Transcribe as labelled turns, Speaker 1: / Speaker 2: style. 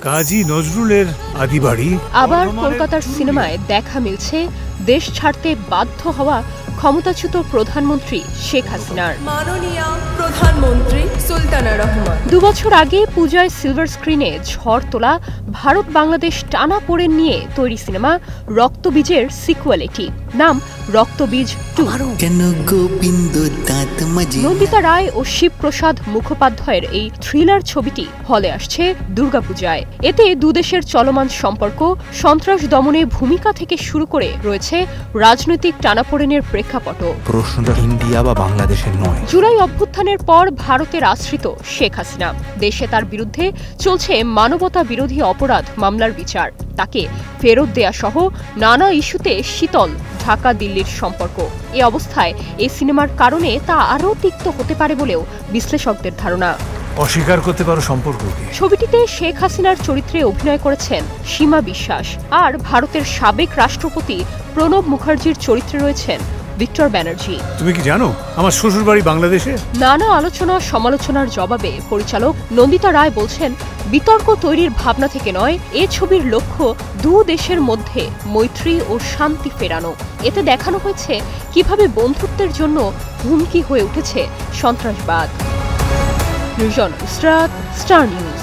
Speaker 1: কাজী নজরুলের আদি বাড়ি।
Speaker 2: আবার কলকাতার সিনেমায় দেখা মিলছে দেশ ছাড়তে বাধ্য হওয়া ক্ষমতাচ্যুত প্রধানমন্ত্রী শেখ হাসিনার।
Speaker 3: মাননীয় প্রধানমন্ত্রী সুলতানা রহমান
Speaker 2: 2 বছর আগে পূজায় সিলভার স্ক্রিনে ঝড় তোলা ভারত বাংলাদেশ টানাপোড়েন নিয়ে তৈরি সিনেমা রক্তবীজের সিকুয়েল এটি। নাম রক্তবীজ 2। নন্দিতা রায় ও শিবপ্রসাদ মুখোপাধ্যায়ের এই থ্রিলার ছবিটি হলে আসছে দুর্গাপূজায়। এতে দুদেশের চলমান সম্পর্ক, সন্ত্রাস দমনে ভূমিকা থেকে শুরু করে রয়েছে রাজনৈতিক টানাপোড়েনের প্রেক্ষাপট।
Speaker 4: প্রশ্নটা ইন্ডিয়া বা বাংলাদেশের নয়।
Speaker 2: জুলাই অভ্যুত্থানের পর ভারতের আশ্রিত শেখ হাসিনা। দেশে তার বিরুদ্ধে চলছে মানবতা বিরোধী অপরাধ মামলার বিচার। তাকে ফেরত দেয়া সহ নানা ইস্যুতে শীতল ঢাকা দিল্লির সম্পর্ক। এই অবস্থায় এই সিনেমার কারণে তা আরও তিক্ত হতে পারে বলেও বিশ্লেষকদের ধারণা।
Speaker 1: অস্বীকার করতে পারো সম্পর্ককে।
Speaker 2: ছবিটিতে শেখ হাসিনার চরিত্রে অভিনয় করেছেন সীমা বিশ্বাস, আর ভারতের সাবেক রাষ্ট্রপতি প্রণব মুখার্জির চরিত্রে রয়েছেন ভিক্টর ব্যানার্জি।
Speaker 1: তুমি কি জানো আমার শ্বশুর বাড়ি বাংলাদেশে?
Speaker 2: নানা আলোচনা সমালোচনার জবাবে পরিচালক নন্দিতা রায় বলছেন, বিতর্ক তৈরির ভাবনা থেকে নয়, এ ছবির লক্ষ্য দু দেশের মধ্যে মৈত্রী ও শান্তি ফেরানো। এতে দেখানো হয়েছে কিভাবে বন্ধুত্বের জন্য হুমকি হয়ে উঠেছে সন্ত্রাসবাদ। নির্জন ইসরাত, স্টার নিউজ।